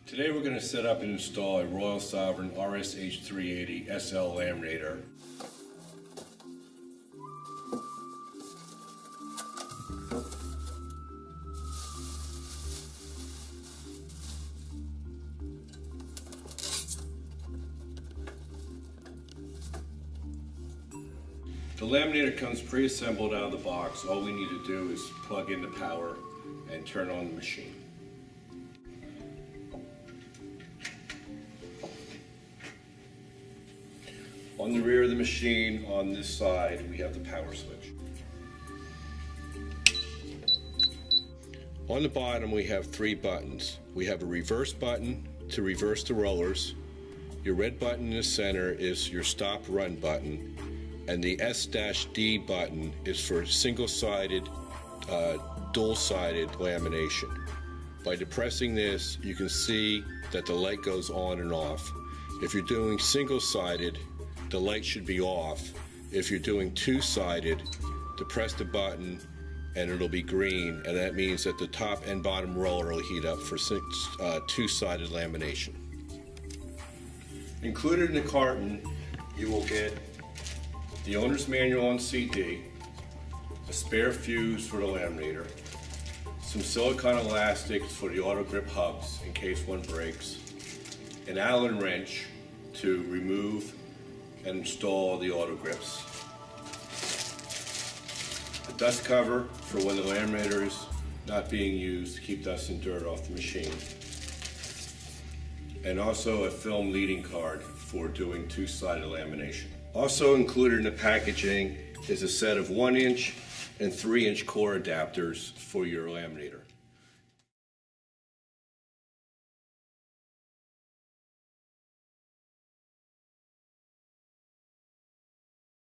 Today we're going to set up and install a Royal Sovereign RSH 380SL laminator. The laminator comes pre-assembled out of the box. All we need to do is plug in the power and turn on the machine. On the rear of the machine, on this side, we have the power switch. On the bottom, we have 3 buttons. We have a reverse button to reverse the rollers. Your red button in the center is your stop run button, and the S-D button is for single-sided, dual-sided lamination. By depressing this, you can see that the light goes on and off. If you're doing single-sided, the light should be off. If you're doing two-sided, depress the button and it'll be green, and that means that the top and bottom roller will heat up for two-sided lamination. Included in the carton, you will get the owner's manual on CD, a spare fuse for the laminator, some silicone elastics for the auto grip hubs in case one breaks, an Allen wrench to remove and install the auto grips, a dust cover for when the laminator is not being used to keep dust and dirt off the machine, and also a film leading card for doing two-sided lamination. Also included in the packaging is a set of 1-inch and 3-inch core adapters for your laminator.